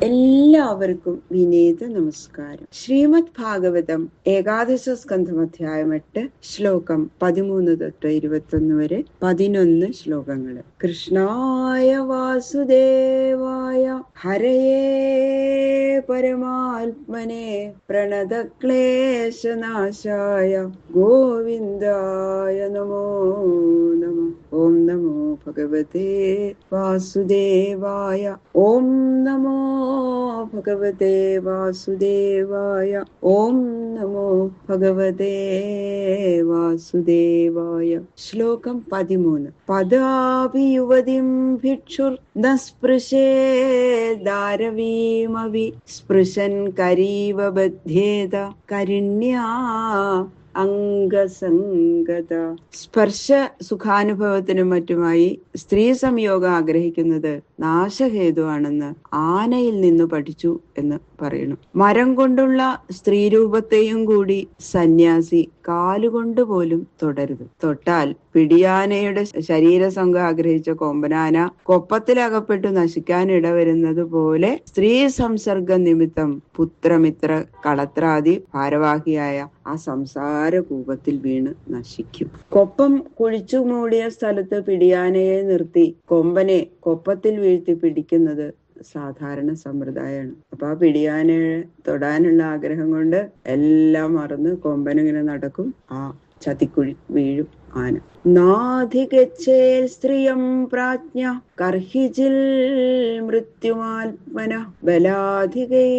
എല്ലാവർക്കും വിനീത നമസ്കാരം. ശ്രീമദ് ഭാഗവതം ഏകാദശ സ്കന്ധം അധ്യായം 8 ശ്ലോകം 13 തൊട്ട് 21 വരെ 11 ശ്ലോകങ്ങള്. കൃഷ്ണായ വാസുദേവായ ഹരയേ പരമാത്മനെ പ്രണതക്ലേശനാശായ ഗോവിന്ദായ നമോ നമഃ. ഓം നമോ ഭഗവതേ വാസുദേവായ. ഓം നമോ ഭഗവതേ വാസുദേവായ. ഓം നമോ ഭഗവതേ വാസുദേവായ. ശ്ലോകം 13. പദാപി യുവതിം ഭിക്ഷുർ ന സ്പൃശേദാരവീമവി സ്പൃശൻ കരീവ ബധ്യേത കരുണ്യാ അംഗസംഗത. സ്പർശ സുഖാനുഭവത്തിനും മറ്റുമായി സ്ത്രീ സംയോഗം ആഗ്രഹിക്കുന്നത് നാശഹേതുവാണെന്ന് ആനയിൽ നിന്ന് പഠിച്ചു എന്ന് പറയുന്നു. മരം കൊണ്ടുള്ള സ്ത്രീരൂപത്തെയും കൂടി സന്യാസി കാലുകൊണ്ട് പോലും തൊടരുത്. തൊട്ടാൽ പിടിയാനയുടെ ശരീരസംഘം ആഗ്രഹിച്ച കൊമ്പനാന കൊപ്പത്തിലകപ്പെട്ടു നശിക്കാൻ ഇടവരുന്നത് പോലെ സ്ത്രീ സംസർഗ നിമിത്തം പുത്രമിത്ര കളത്രാദി ഭാരവാഹിയായ ആ സംസാര കൂപത്തിൽ വീണ് നശിക്കും. കൊപ്പം കുഴിച്ചു മൂടിയ സ്ഥലത്ത് പിടിയാനയെ നിർത്തി കൊമ്പനെ കൊപ്പത്തിൽ വീഴ്ത്തി പിടിക്കുന്നത് സാധാരണ സമ്പ്രദായമാണ്. അപ്പൊ ആ പിടിയാനയെ തൊടാനുള്ള ആഗ്രഹം കൊണ്ട് എല്ലാം മറന്ന് കൊമ്പനിങ്ങനെ നടക്കും. ആ ചതിക്കുഴി വീഴും ആന. നാധികച്ചേൽ സ്ത്രീയം പ്രാജ്ഞ കർഹിജിൽ മൃത്യുമാത്മന ബലാധികൈ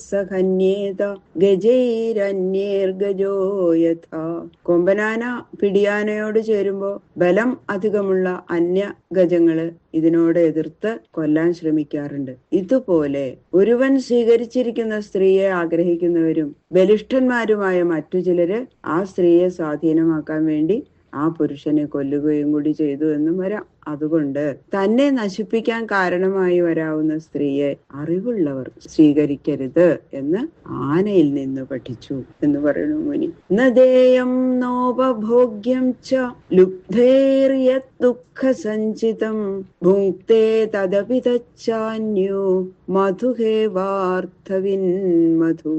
സഹന്യേത ഗജൈരന്യേർഗജോ യഥാ. കൊമ്പനാന പിടിയാനയോട് ചേരുമ്പോ ബലം അധികമുള്ള അന്യ ഗജങ്ങള് ഇതിനോട് എതിർത്ത് കൊല്ലാൻ ശ്രമിക്കാറുണ്ട്. ഇതുപോലെ ഒരുവൻ സ്വീകരിച്ചിരിക്കുന്ന സ്ത്രീയെ ആഗ്രഹിക്കുന്നവരും ബലിഷ്ഠന്മാരുമായ മറ്റു ചിലര് ആ സ്ത്രീയെ സ്വാധീനമാക്കാൻ വേണ്ടി ആ പുരുഷനെ കൊല്ലുകയും കൂടി ചെയ്തു എന്നും വരാം. അതുകൊണ്ട് തന്നെ നശിപ്പിക്കാൻ കാരണമായി വരാവുന്ന സ്ത്രീയെ അറിവുള്ളവർ സ്വീകരിക്കരുത് എന്ന് ആനയിൽ നിന്ന് പഠിച്ചു എന്ന് പറയുന്നു മുനി. നദേയം നോപഭോഗ്യം ച ലുബ്ധൈർയത് ദുഃഖ സഞ്ചിതം ഭുങ്ക്തേ തദപി തച്ചാന്യോ മധുഹേവാർത്ഥവിൻ മധു.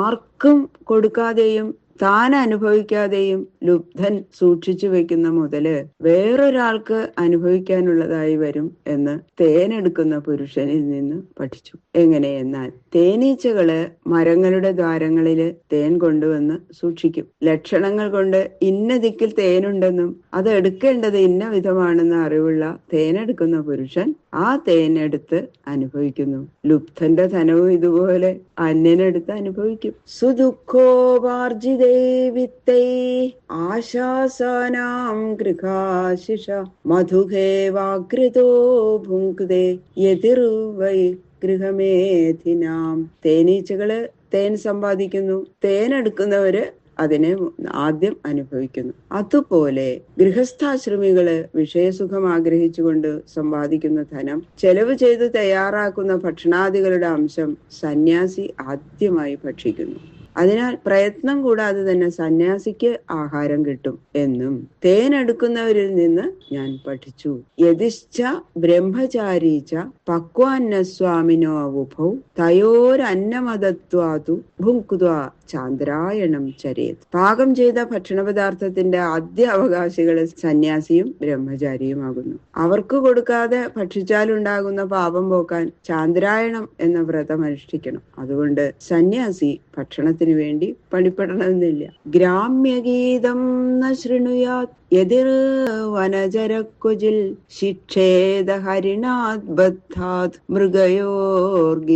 ആർക്കും കൊടുക്കാതെയും താൻ അനുഭവിക്കാതെയും ലുബ്ധൻ സൂക്ഷിച്ചു വെക്കുന്ന മുതല് വേറൊരാൾക്ക് അനുഭവിക്കാനുള്ളതായി വരും എന്ന് തേനെടുക്കുന്ന പുരുഷനിൽ നിന്ന് പഠിച്ചു. എങ്ങനെയെന്നാൽ തേനീച്ചകള് മരങ്ങളുടെ ദ്വാരങ്ങളില് തേൻ കൊണ്ടുവന്ന് സൂക്ഷിക്കും. ലക്ഷണങ്ങൾ കൊണ്ട് ഇന്ന ദിക്കിൽ തേനുണ്ടെന്നും അത് എടുക്കേണ്ടത് ഇന്ന വിധമാണെന്ന് അറിവുള്ള തേനെടുക്കുന്ന പുരുഷൻ ആ തേനെടുത്ത് അനുഭവിക്കുന്നു. ലുബ്ധന്റെ ധനവും ഇതുപോലെ അന്യനെടുത്ത് അനുഭവിക്കും. സുദുഃഖോപാർജിതൈ വിത്തൈ ആശാസാനാം ഗൃഹാശിഷ മധുഹേവാഗ്രതോ ഭുങ്ക്തേ യതിർവൈ ഗൃഹമേധിനാം. തേനീച്ചകള് തേൻ സമ്പാദിക്കുന്നു, തേനെടുക്കുന്നവര് അതിനെ ആദ്യം അനുഭവിക്കുന്നു. അതുപോലെ ഗൃഹസ്ഥാശ്രമികള് വിഷയസുഖം ആഗ്രഹിച്ചുകൊണ്ട് സമ്പാദിക്കുന്ന ധനം ചെലവ് ചെയ്ത് തയ്യാറാക്കുന്ന ഭക്ഷണാദികളുടെ അംശം സന്യാസി ആദ്യമായി ഭക്ഷിക്കുന്നു. അതിനാൽ പ്രയത്നം കൂടാതെ തന്നെ സന്യാസിക്ക് ആഹാരം കിട്ടും എന്നും തേനെടുക്കുന്നവരിൽ നിന്ന് ഞാൻ പഠിച്ചു. യതിശ്ച ബ്രഹ്മചാരീച്ച പക്വാന്നസ്വാമിനോ ഉഭൗ തയോരന്നമദത്വാതു ഭുങ്ക്ത്വാ ചാന്ദ്രായണം ചരേത്. പാകം ചെയ്ത ഭക്ഷണ പദാർത്ഥത്തിന്റെ ആദ്യ അവകാശികള് സന്യാസിയും ബ്രഹ്മചാരിയുമാകുന്നു. അവർക്ക് കൊടുക്കാതെ ഭക്ഷിച്ചാലുണ്ടാകുന്ന പാപം പോക്കാൻ ചാന്ദ്രായണം എന്ന വ്രതം അനുഷ്ഠിക്കണം. അതുകൊണ്ട് സന്യാസി ഭക്ഷണത്തിന് വേണ്ടി പണിപ്പെടണമെന്നില്ല. ഗ്രാമ്യഗീതം ന ശൃണുയാത് യതിർ വനചരക്കുജിൽ ശിക്ഷേദ ഹരിണാത് ബദ്ധാത് മൃഗയോർഗീതമോഹിതാത്.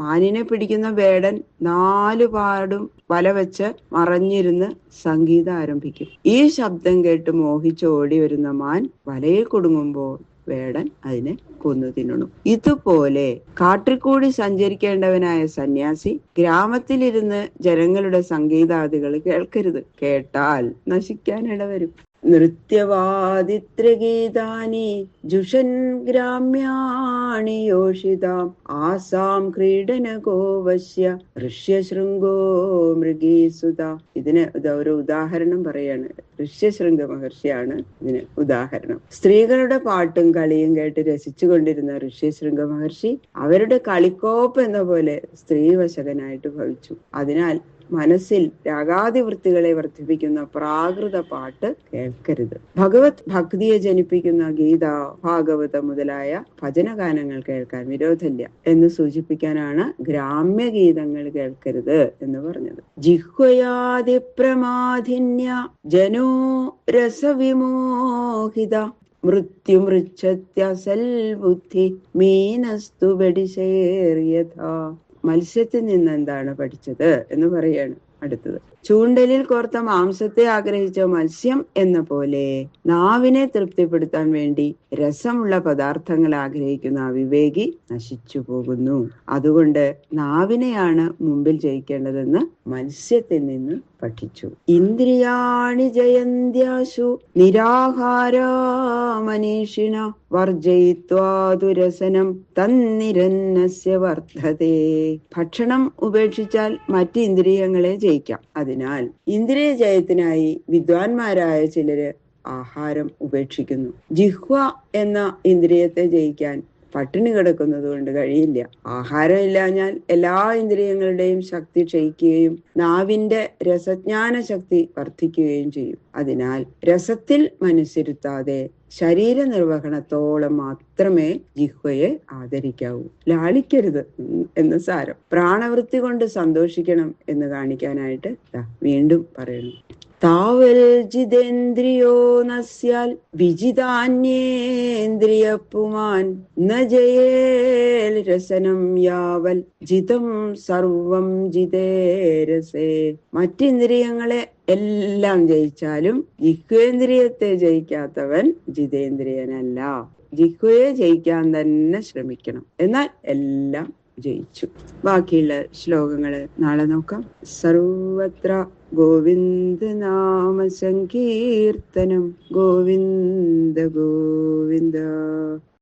മാനിനെ പിടിക്കുന്ന വേടൻ 4 പാടും വല വെച്ച് മറഞ്ഞിരുന്ന് സംഗീതം ആരംഭിക്കും. ഈ ശബ്ദം കേട്ട് മോഹിച്ച് ഓടി വരുന്ന മാൻ വലയിൽ കുടുങ്ങുമ്പോൾ വേടൻ അതിനെ കൊന്നു തിന്നണം. ഇതുപോലെ കാട്ടിൽക്കൂടി സഞ്ചരിക്കേണ്ടവനായ സന്യാസി ഗ്രാമത്തിലിരുന്ന് ജനങ്ങളുടെ സംഗീതാദികൾ കേൾക്കരുത്. കേട്ടാൽ നശിക്കാൻ ഇടവരും. നൃത്യവാദിത്രഗീതാനി ജുഷൻ ഗ്രാമ്യാണി യോഷിതാം ആസാം ക്രീഡനകോവശ്യ ഋഷ്യശൃംഗോ മൃഗീസുത. ഇതിന് ഒരു ഉദാഹരണം പറയാണ്. ഋഷ്യശൃംഗ മഹർഷിയാണ് ഇതിന് ഉദാഹരണം. സ്ത്രീകളുടെ പാട്ടും കളിയും കേട്ട് രസിച്ചുകൊണ്ടിരുന്ന ഋഷ്യശൃംഗ മഹർഷി അവരുടെ കളിക്കോപ്പ് എന്ന പോലെ സ്ത്രീവശകനായിട്ട് ഭവിച്ചു. അതിനാൽ മനസ്സിൽ രാഗാതിവൃത്തികളെ വർദ്ധിപ്പിക്കുന്ന പ്രാകൃത പാട്ട് കേൾക്കരുത്. ഭഗവത് ഭക്തിയെ ജനിപ്പിക്കുന്ന ഗീത, ഭാഗവതം മുതലായ ഭജനഗാനങ്ങൾ കേൾക്കാൻ വിരോധമില്ല എന്ന് സൂചിപ്പിക്കാനാണ് ഗ്രാമ്യഗീതങ്ങൾ കേൾക്കരുത് എന്ന് പറഞ്ഞത്. ജിഹ്വയാദിപ്രമാധിന്യ ജനോ രസവിമോഹിത മൃത്യുമൃച്ഛത്യസൽ ബുദ്ധി മീനസ്തു ബഡിശേർയഥാ. മത്സ്യത്തിൽ നിന്ന് എന്താണ് പഠിച്ചത് എന്ന് പറയാണ് അടുത്തത്. ചൂണ്ടലിൽ കോർത്ത മാംസത്തെ ആഗ്രഹിച്ച മത്സ്യം എന്ന പോലെ നാവിനെ തൃപ്തിപ്പെടുത്താൻ വേണ്ടി രസമുള്ള പദാർത്ഥങ്ങൾ ആഗ്രഹിക്കുന്ന അവിവേകി നശിച്ചു പോകുന്നു. അതുകൊണ്ട് നാവിനെയാണ് മുമ്പിൽ ജയിക്കേണ്ടതെന്ന് മത്സ്യത്തിൽ നിന്ന് പഠിച്ചു. ഇന്ദ്രിയാണി ജയന്ത്യാശു നിരാഹാരാ മനീഷിണ വർജയിത്വാദുരസനം തന്നിരന്നസ്യ വർദ്ധതേ. ഭക്ഷണം ഉപേക്ഷിച്ചാൽ മറ്റ് ഇന്ദ്രിയങ്ങളെ ജയിക്കാം. അതിനാൽ ഇന്ദ്രിയ ജയത്തിനായി വിദ്വാൻമാരായ ചിലര് ആഹാരം ഉപേക്ഷിക്കുന്നു. ജിഹ്വ എന്ന ഇന്ദ്രിയത്തെ ജയിക്കാൻ പട്ടിണി കിടക്കുന്നത് കൊണ്ട് കഴിയില്ല. ആഹാരം ഇല്ലാഞ്ഞാൽ എല്ലാ ഇന്ദ്രിയങ്ങളുടെയും ശക്തി ക്ഷയിക്കുകയും നാവിന്റെ രസജ്ഞാന ശക്തി വർദ്ധിക്കുകയും ചെയ്യും. അതിനാൽ രസത്തിൽ മനസ്സിരുത്താതെ ശരീര നിർവഹണത്തോളം മാത്രമേ ജിഹ്വയെ ആദരിക്കാവൂ. ലാളിക്കരുത് എന്ന് സാരം. പ്രാണവൃത്തി കൊണ്ട് സന്തോഷിക്കണം എന്ന് കാണിക്കാനായിട്ട് വീണ്ടും പറയുന്നു. താവൽ ജിതേന്ദ്രിയോ നസ്യാൽ വിജിതാന്യേന്ദ്രിയപുമാൻ ന ജയേൽ രസനം യാവൽ ജിതം സർവം ജിതേരസേ. മറ്റിന്ദ്രിയങ്ങളെ എല്ലാം ജയിച്ചാലും ജിഹ്വേന്ദ്രിയത്തെ ജയിക്കാത്തവൻ ജിതേന്ദ്രിയനല്ല. ജിഹ്വയെ ജയിക്കാൻ തന്നെ ശ്രമിക്കണം, എന്നാൽ എല്ലാം ജയിച്ചു. ബാക്കിയുള്ള ശ്ലോകങ്ങള് നാളെ നോക്കാം. സർവത്ര ഗോവിന്ദ നാമ സങ്കീർത്തനം. ഗോവിന്ദ ഗോവിന്ദ.